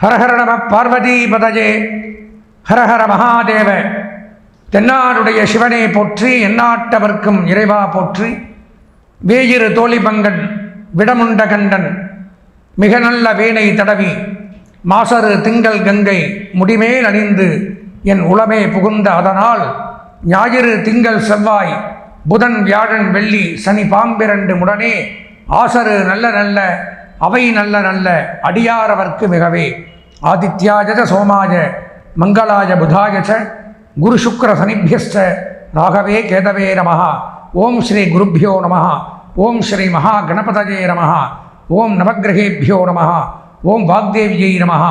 ஹரஹர நம பார்வதி பதஜே ஹரஹர மகாதேவ. தென்னாடுடைய சிவனை போற்றி, எந்நாட்டவர்க்கும் இறைவா போற்றி. வேயிரு தோழிபங்கன் விடமுண்ட கண்டன் மிக நல்ல வேனை தடவி மாசரு திங்கள் கங்கை முடிமேல் அணிந்து என் உளமே புகுந்த அதனால் ஞாயிறு திங்கள் செவ்வாய் புதன் வியாழன் வெள்ளி சனி பாம்பிரண்டு முடனே ஆசரு நல்ல நல்ல அவை நல்ல நல்ல அடியாரவர்க்கு மிகவே. ஆதித்யாஜ சோமாஜ மங்களாய புதாயச்ச குரு சுக்ர சனிபியஸ்ச ராகவே கேதவே நமஹ. ஓம் ஸ்ரீ குருப்பியோ நமஹ. ஓம் ஸ்ரீ மகா கணபதஜே நமஹ. ஓம் நவக்கிரகேபியோ நமஹ. ஓம் வாக்தேவியை நமஹ.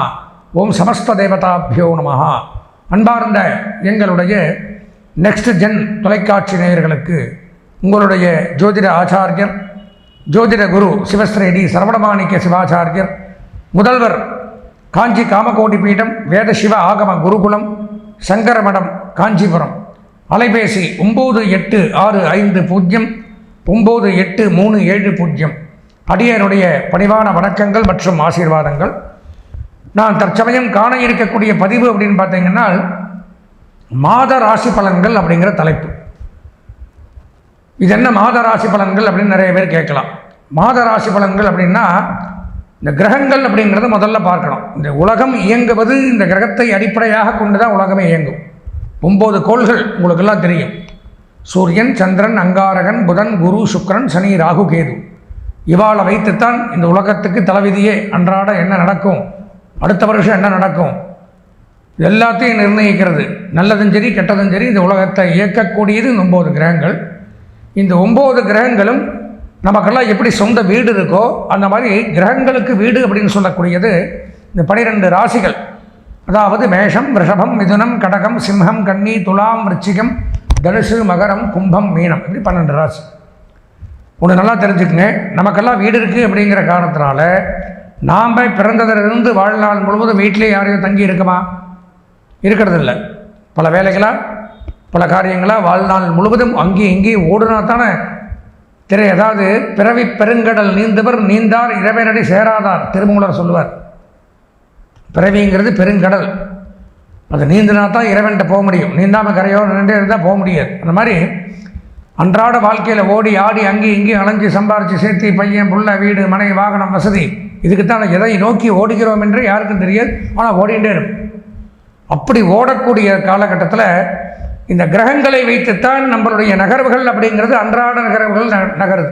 ஓம் சமஸ்த தேவதாபியோ நமஹ. அன்பார்ந்த எங்களுடைய நெக்ஸ்ட் ஜென் தொலைக்காட்சி நேயர்களுக்கு உங்களுடைய ஜோதிட ஆச்சாரியர் ஜோதிட குரு சிவஸ்ரீ சரவணமாணிக்க சிவாச்சாரியர், முதல்வர் காஞ்சி காமகோடி பீடம் வேத சிவ ஆகம குருகுலம் சங்கரமடம் காஞ்சிபுரம். அலைபேசி 9865098370. அடியனுடைய பணிவான வணக்கங்கள் மற்றும் ஆசீர்வாதங்கள். நான் தற்சமயம் காண இருக்கக்கூடிய பதிவு அப்படின்னு பார்த்தீங்கன்னா மாத ராசி பலன்கள் அப்படிங்கிற தலைப்பு. இது என்ன மாத ராசி பலன்கள் அப்படின்னு நிறைய பேர் கேட்கலாம். மாத ராசி பலன்கள் அப்படின்னா இந்த கிரகங்கள் அப்படிங்கிறத முதல்ல பார்க்கணும். இந்த உலகம் இயங்குவது இந்த கிரகத்தை அடிப்படையாக கொண்டு தான் உலகமே இயங்கும். 9 கோள்கள் உங்களுக்கெல்லாம் தெரியும். சூரியன், சந்திரன், அங்காரகன், புதன், குரு, சுக்கிரன், சனி, ராகு, கேது. இவாளை வைத்துத்தான் இந்த உலகத்துக்கு தலைவிதியே. அன்றாட என்ன நடக்கும், அடுத்த வருஷம் என்ன நடக்கும், எல்லாத்தையும் நிர்ணயிக்கிறது. நல்லதும் சரி கெட்டதும் சரி இந்த உலகத்தை இயக்கக்கூடியது 9 கிரகங்கள். இந்த 9 கிரகங்களும் நமக்கெல்லாம் எப்படி சொந்த வீடு இருக்கோ அந்த மாதிரி கிரகங்களுக்கு வீடு அப்படின்னு சொல்லக்கூடியது இந்த 12 ராசிகள். அதாவது மேஷம், ரிஷபம், மிதுனம், கடகம், சிம்ஹம், கன்னி, துலாம், விருச்சிகம், தனுசு, மகரம், கும்பம், மீனம், இப்படி 12 ராசி. ஒன்று நல்லா தெரிஞ்சுக்குங்க, நமக்கெல்லாம் வீடு இருக்குது அப்படிங்கிற காரணத்தினால நாம் பிறந்ததிலிருந்து வாழ்நாள் முழுவதும் வீட்டிலே யாரையும் தங்கி இருக்குமா? இருக்கிறதில்ல. பல வேலைகளாக பல காரியங்களாக வாழ்நாள் முழுவதும் அங்கேயும் இங்கேயும் ஓடுனா தானே அதாவது பிறவி பெருங்கடல் நீந்தவர் நீந்தார் இறைவனடி சேராதார் திருமூலர் சொல்லுவார். பிறவிங்கிறது பெருங்கடல், அது நீந்தினா தான் இறைவன்கிட்ட போக முடியும். நீந்தாமல் கரையோ நின்றே இருந்தால் போக முடியாது. அந்த மாதிரி அன்றாட வாழ்க்கையில் ஓடி ஆடி அங்கேயும் இங்கேயும் அலைஞ்சி சம்பாரித்து சேர்த்து பையன் புள்ள வீடு மனை வாகனம் வசதி இதுக்குத்தான் எதை நோக்கி ஓடுகிறோம் என்று யாருக்கும் தெரியாது. ஆனால் ஓடிகிட்டே இருக்கும். அப்படி ஓடக்கூடிய காலகட்டத்தில் இந்த கிரகங்களை வைத்துத்தான் நம்மளுடைய நகர்வுகள் அப்படிங்கிறது அன்றாட நகர்வுகள் நகருது.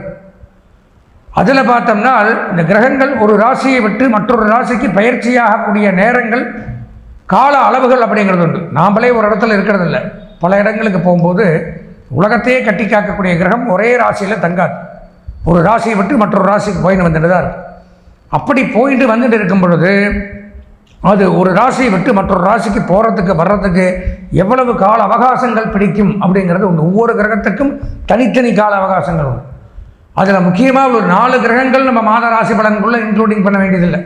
அதில் பார்த்தோம்னா இந்த கிரகங்கள் ஒரு ராசியை விட்டு மற்றொரு ராசிக்கு பயிற்சியாகக்கூடிய நேரங்கள் கால அளவுகள் அப்படிங்கிறது உண்டு. நாம்ளே ஒரு இடத்துல இருக்கிறதில்ல. பல இடங்களுக்கு போகும்போது உலகத்தையே கட்டி காக்கக்கூடிய கிரகம் ஒரே ராசியில் தங்காது. ஒரு ராசியை விட்டு மற்றொரு ராசிக்கு போயின்னு வந்துட்டு தான் இருக்கும். அப்படி போயிட்டு வந்துட்டு இருக்கும் பொழுது அது ஒரு ராசியை விட்டு மற்றொரு ராசிக்கு போகிறதுக்கு வர்றதுக்கு எவ்வளவு கால அவகாசங்கள் பிடிக்கும் அப்படிங்கிறது உண்டு. ஒவ்வொரு கிரகத்துக்கும் தனித்தனி கால அவகாசங்கள் உண்டு. அதில் முக்கியமாக ஒரு 4 கிரகங்கள் நம்ம மாத ராசி பலன்குள்ளே இன்க்ளூடிங் பண்ண வேண்டியதில்லை.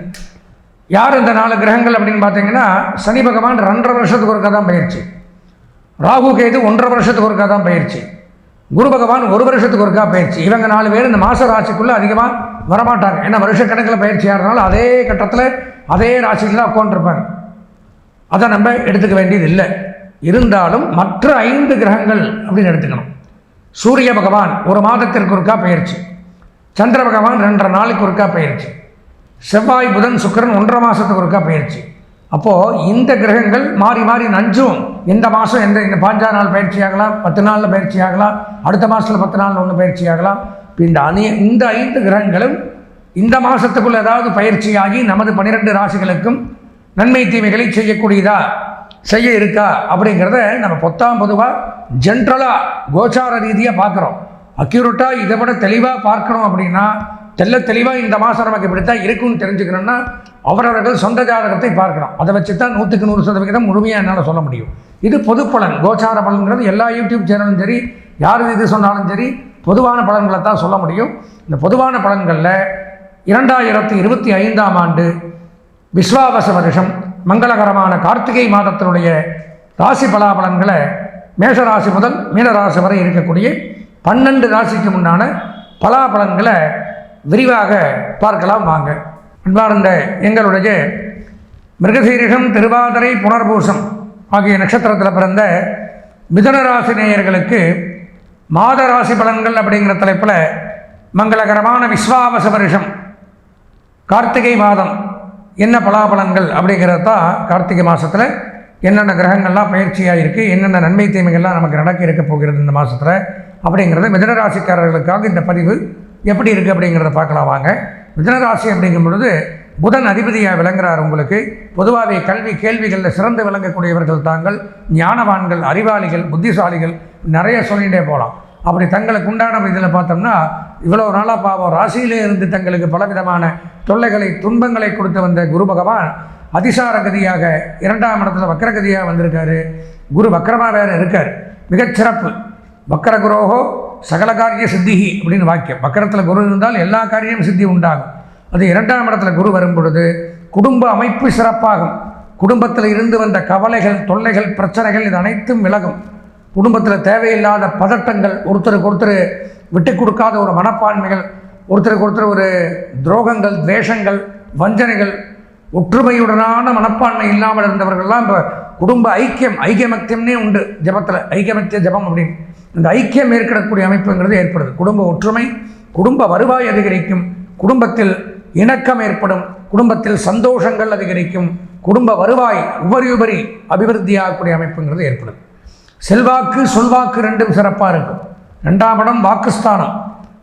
யார் இந்த 4 கிரகங்கள் அப்படின்னு பார்த்தீங்கன்னா, சனி பகவான் 2.5 வருஷத்துக்கு ஒருக்கா தான் பயிற்சி, ராகு கேது 1.5 வருஷத்துக்கு ஒருக்கா தான் பயிற்சி, குரு பகவான் 1 வருஷத்துக்கு ஒருக்கா பயிற்சி. இவங்க 4 பேர் இந்த மாத ராசிக்குள்ளே அதிகமாக வரமாட்டாங்க. ஏன்னா வருஷக்கணக்கில் பயிற்சி ஆகிறதுனால அதே கட்டத்தில் அதே ராசியில் தான் உட்காந்துருப்பாங்க. அதை நம்ம எடுத்துக்க வேண்டியது இல்லை. இருந்தாலும் மற்ற 5 கிரகங்கள் அப்படின்னு எடுத்துக்கணும். சூரிய பகவான் 1 மாதத்திற்கு ஒருக்கா பயிற்சி, சந்திர பகவான் 2.5 நாளுக்கு ஒருக்கா பயிற்சி, செவ்வாய் புதன் சுக்கிரன் 1.5 மாதத்துக்கு ஒருக்கா பயிற்சி. அப்போது இந்த கிரகங்கள் மாறி மாறி நஞ்சும். எந்த மாதம் இந்த 5 நாள் பயிற்சி ஆகலாம், 10 நாளில் பயிற்சி ஆகலாம், அடுத்த மாதத்தில் 10 நாள் ஒன்று பயிற்சி ஆகலாம். இந்த 5 கிரகங்களும் இந்த மாதத்துக்குள்ள ஏதாவது பயிற்சியாகி நமது 12 ராசிகளுக்கும் நன்மை தீமைகளை செய்ய இருக்கா அப்படிங்கிறத நம்ம பொதுவாக ஜென்ரலாக கோச்சார ரீதியாக பார்க்குறோம். அக்யூரேட்டாக இதை விட தெளிவாக பார்க்கணும் அப்படின்னா தெளிவாக இந்த மாதம் நமக்கு இப்படித்தான் இருக்குன்னு தெரிஞ்சுக்கணும்னா அவரவர்கள் சொந்த ஜாதகத்தை பார்க்கணும். அதை வச்சு தான் 100க்கு 100% முழுமையாக என்னால் சொல்ல முடியும். இது பொது பலன். கோச்சார பலன்கிறது எல்லா யூடியூப் சேனலும் சரி, யார் இது சொன்னாலும் சரி, பொதுவான பலன்களை தான் சொல்ல முடியும். இந்த பொதுவான பலன்களில் 2025ஆம் ஆண்டு விஸ்வாவச வருஷம் மங்களகரமான கார்த்திகை மாதத்தினுடைய ராசி பலாபலன்களை மேஷராசி முதல் மீனராசி வரை இருக்கக்கூடிய 12 ராசிக்கு முன்னான பலாபலன்களை விரிவாக பார்க்கலாம் வாங்க. அன்பார்ந்த எங்களுடைய மிருகசீரிஷம், திருவாதிரை, புனர்பூசம் ஆகிய நட்சத்திரத்தில் பிறந்த மிதுன ராசி நேயர்களுக்கு மாத ராசி பலன்கள் அப்படிங்கிற தலைப்பில் மங்களகரமான விஸ்வாவச வருஷம் கார்த்திகை மாதம் என்ன பலாபலன்கள் அப்படிங்கிறது தான் கார்த்திகை மாதத்தில் என்னென்ன கிரகங்கள்லாம் பயிற்சியாக இருக்குது, என்னென்ன நன்மை தீமைகள்லாம் நமக்கு நடக்க இருக்க போகிறது இந்த மாதத்தில் அப்படிங்கிறத மிதுனராசிக்காரர்களுக்காக இந்த பதிவு எப்படி இருக்குது அப்படிங்கிறத பார்க்கலாம் வாங்க. மிதுனராசி அப்படிங்கும் பொழுது புதன் அதிபதியாக விளங்குகிறார். உங்களுக்கு பொதுவாகவே கல்வி கேள்விகளில் சிறந்து விளங்கக்கூடியவர்கள் தாங்கள், ஞானவான்கள், அறிவாளிகள், புத்திசாலிகள் நிறைய சொல்லிகிட்டே போகலாம். அப்படி தங்களுக்கு உண்டான இதில் பார்த்தோம்னா இவ்வளோ நாளாக பாவம் ராசியிலே இருந்து தங்களுக்கு பலவிதமான தொல்லைகளை துன்பங்களை கொடுத்து வந்த குரு பகவான் அதிசாரகதியாக 2ஆம் இடத்துல வக்கரகதியாக வந்திருக்காரு. குரு வக்கரமாக வேறு இருக்கார். மிகச்சிறப்பு. வக்கர குரோகோ சகல காரிய சித்திகி அப்படின்னு வாக்கியம். வக்கரத்தில் குரு இருந்தால் எல்லா காரியம் சித்தி உண்டாகும். அது 2ஆம் இடத்துல குரு வரும் பொழுது குடும்ப அமைப்பு சிறப்பாகும். குடும்பத்தில் இருந்து வந்த கவலைகள், தொல்லைகள், பிரச்சனைகள் இது அனைத்தும் விலகும். குடும்பத்தில் தேவையில்லாத பதட்டங்கள், ஒருத்தருக்கு ஒருத்தர் விட்டு கொடுக்காத ஒரு மனப்பான்மைகள், ஒருத்தருக்கு ஒருத்தர் ஒரு துரோகங்கள், துவேஷங்கள், வஞ்சனைகள், ஒற்றுமையுடனான மனப்பான்மை இல்லாமல் இருந்தவர்கள்லாம் இப்போ குடும்ப ஐக்கியமத்தியம்னே உண்டு. ஜபத்தில் ஐக்கியமத்திய ஜபம் அப்படின்னு இந்த ஐக்கியம் ஏற்படக்கூடிய அமைப்புங்கிறது ஏற்படுது. குடும்ப ஒற்றுமை, குடும்ப வருவாய் அதிகரிக்கும், குடும்பத்தில் இணக்கம் ஏற்படும், குடும்பத்தில் சந்தோஷங்கள் அதிகரிக்கும், குடும்ப வருவாய் உபரி அபிவிருத்தியாகக்கூடிய அமைப்புங்கிறது ஏற்படுது. செல்வாக்கு சொல்வாக்கு ரெண்டும் சிறப்பாக இருக்கும். 2ஆம் இடம் வாக்குஸ்தானம்.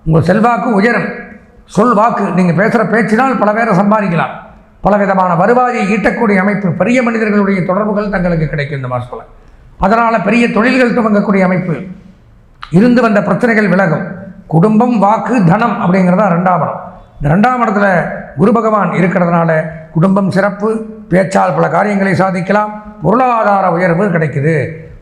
உங்கள் செல்வாக்கு உயரும். சொல்வாக்கு நீங்கள் பேசுகிற பேச்சினால் பல பேரை சம்பாதிக்கலாம். பலவிதமான வருவாயை ஈட்டக்கூடிய அமைப்பு, பெரிய மனிதர்களுடைய தொடர்புகள் தங்களுக்கு கிடைக்கும் இந்த மாதத்தில். அதனால் பெரிய தொழில்கள் துவங்கக்கூடிய அமைப்பு, இருந்து வந்த பிரச்சனைகள் விலகும். குடும்பம், வாக்கு, தனம் அப்படிங்கிறதா 2ஆம் இடம். இந்த 2ஆம் இடத்துல குரு பகவான் இருக்கிறதுனால குடும்பம் சிறப்பு, பேச்சால் பல காரியங்களை சாதிக்கலாம், பொருளாதார உயர்வு கிடைக்குது.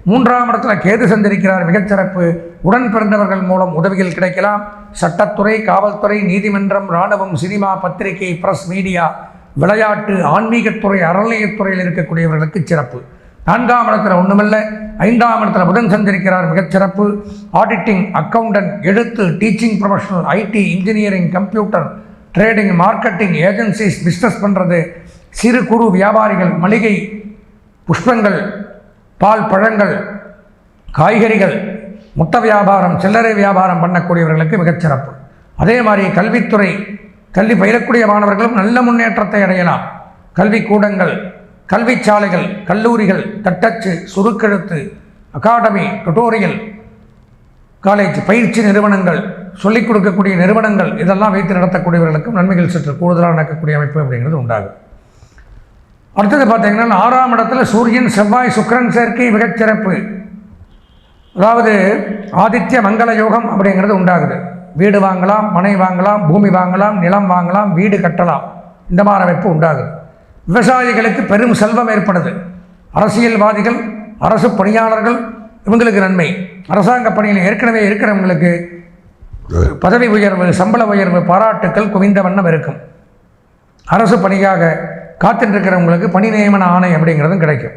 3ஆம் இடத்துல கேது சந்திருக்கிறார். மிகச்சிறப்பு. உடன் பிறந்தவர்கள் மூலம் உதவிகள் கிடைக்கலாம். சட்டத்துறை, காவல்துறை, நீதிமன்றம், இராணுவம், சினிமா, பத்திரிகை, பிரஸ், மீடியா, விளையாட்டு, ஆன்மீகத்துறை, அறநிலையத்துறையில் இருக்கக்கூடியவர்களுக்கு சிறப்பு. 4ஆம் இடத்துல ஒன்றுமில்லை, 5ஆம் இடத்துல புதன் சந்திருக்கிறார். மிகச்சிறப்பு. ஆடிட்டிங், அக்கௌண்டன்ட், எழுத்து, teaching professional, IT, engineering, computer, trading, marketing, agencies, business பண்ணுறது, சிறு குறு வியாபாரிகள், மளிகை, புஷ்பங்கள், பால், பழங்கள், காய்கறிகள், மொத்த வியாபாரம், சில்லறை வியாபாரம் பண்ணக்கூடியவர்களுக்கு மிகச்சிறப்பு. அதே மாதிரி கல்வித்துறை, கல்வி பயிலக்கூடிய மாணவர்களும் நல்ல முன்னேற்றத்தை அடையலாம். கல்விக்கூடங்கள், கல்விச்சாலைகள், கல்லூரிகள், தட்டச்சு, சுருக்கெழுத்து, அகாடமி, டுட்டோரியல், காலேஜ், பயிற்சி நிறுவனங்கள், சொல்லிக் கொடுக்கக்கூடிய நிறுவனங்கள் இதெல்லாம் வைத்து நடத்தக்கூடியவர்களுக்கும் நன்மைகள் சற்று கூடுதலாக நடக்கக்கூடிய அமைப்பு அப்படிங்கிறது உண்டாகும். அடுத்தது பார்த்தீங்கன்னா 6ஆம் இடத்துல சூரியன், செவ்வாய், சுக்கிரன் சேர்க்கை மிகச்சிறப்பு. அதாவது ஆதித்ய மங்கள யோகம் அப்படிங்கிறது உண்டாகுது. வீடு வாங்கலாம், மனை வாங்கலாம், பூமி வாங்கலாம், நிலம் வாங்கலாம், வீடு கட்டலாம், இந்த மாதிரி அமைப்பு உண்டாகுது. விவசாயிகளுக்கு பெரும் செல்வம் ஏற்படுது. அரசியல்வாதிகள், அரசு பணியாளர்கள் இவங்களுக்கு நன்மை. அரசாங்க பணியில் ஏற்கனவே இருக்கிறவங்களுக்கு பதவி உயர்வு, சம்பள உயர்வு, பாராட்டுக்கள் குவிந்த வண்ணம் இருக்கும். அரசு பணியாக காத்துட்டுருக்கிறவங்களுக்கு பணி நியமன ஆணை அப்படிங்கிறதும் கிடைக்கும்.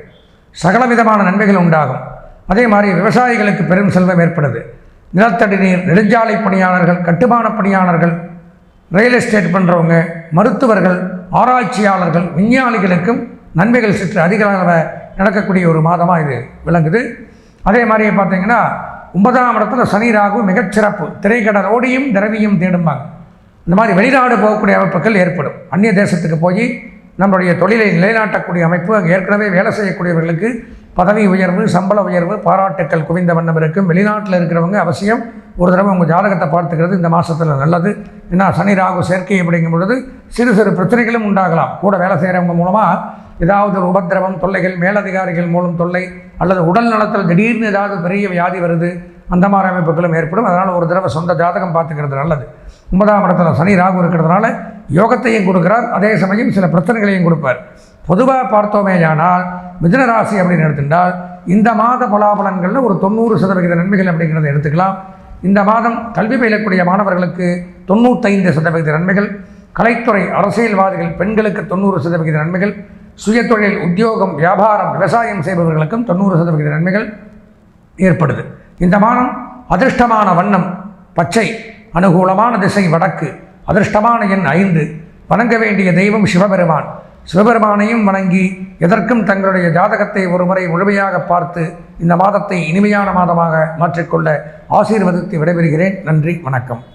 சகல விதமான நன்மைகள் உண்டாகும். அதே மாதிரி விவசாயிகளுக்கு பெரும் செல்வம் ஏற்படுது. நிலத்தடி நீர், நெடுஞ்சாலை பணியாளர்கள், கட்டுமான பணியாளர்கள், ரியல் எஸ்டேட் பண்ணுறவங்க, மருத்துவர்கள், ஆராய்ச்சியாளர்கள், விஞ்ஞானிகளுக்கும் நன்மைகள் சற்று அதிக அளவில் நடக்கக்கூடிய ஒரு மாதமாக இது விளங்குது. அதே மாதிரி பார்த்தீங்கன்னா 9ஆம் இடத்துல சனி, ராகு மிகச்சிறப்பு. திரைக்கடல் ஓடியும் திரவியும் தேடும்பாங்க. இந்த மாதிரி வெளிநாடு போகக்கூடிய அமைப்புகள் ஏற்படும். அந்நிய தேசத்துக்கு போய் நம்மளுடைய தொழிலை நிலைநாட்டக்கூடிய அமைப்பு, அங்கே ஏற்கனவே வேலை செய்யக்கூடியவர்களுக்கு பதவி உயர்வு, சம்பள உயர்வு, பாராட்டுக்கள் குவிந்த வண்ணம் இருக்கும். வெளிநாட்டில் இருக்கிறவங்க அவசியம் ஒரு தடவை உங்கள் ஜாதகத்தை பார்த்துக்கிறது இந்த மாதத்தில் நல்லது. ஏன்னா சனி ராகு சேர்க்கை அப்படிங்கும் பொழுது சிறு சிறு பிரச்சனைகளும் உண்டாகலாம். கூட வேலை செய்கிறவங்க மூலமாக ஏதாவது ஒரு உபத்திரவம், தொல்லைகள், மேலதிகாரிகள் மூலம் தொல்லை, அல்லது உடல் நலத்தில் திடீர்னு ஏதாவது பெரிய வியாதி வருது, அந்த மாதிரி அமைப்புகளும் ஏற்படும். அதனால் ஒரு தடவை சொந்த ஜாதகம் பார்த்துக்கிறது நல்லது. 9ஆம் இடத்துல சனி ராகு இருக்கிறதுனால யோகத்தையும் கொடுக்குறார், அதே சமயம் சில பிரச்சனைகளையும் கொடுப்பார். பொதுவாக பார்த்தோமேயானால் மிதுன ராசி அப்படின்னு எடுத்துட்டால் இந்த மாத பலாபலன்களில் ஒரு 90% நன்மைகள் அப்படிங்கிறத எடுத்துக்கலாம். இந்த மாதம் கல்வி பயிலக்கூடிய மாணவர்களுக்கு 95% நன்மைகள், கலைத்துறை, அரசியல்வாதிகள், பெண்களுக்கு 90% நன்மைகள், சுயதொழில், உத்தியோகம், வியாபாரம், விவசாயம் செய்பவர்களுக்கும் 90% நன்மைகள் ஏற்படுது. இந்த மாதம் அதிர்ஷ்டமான வண்ணம் பச்சை, அனுகூலமான திசை வடக்கு, அதிர்ஷ்டமான எண் 5, வணங்க வேண்டிய தெய்வம் சிவபெருமான், சிவபெருமானையும் வணங்கி எதற்கும் தங்களுடைய ஜாதகத்தை ஒருமுறை முழுமையாக பார்த்து இந்த மாதத்தை இனிமையான மாதமாக மாற்றிக்கொள்ள ஆசீர்வதித்து விடைபெறுகிறேன். நன்றி, வணக்கம்.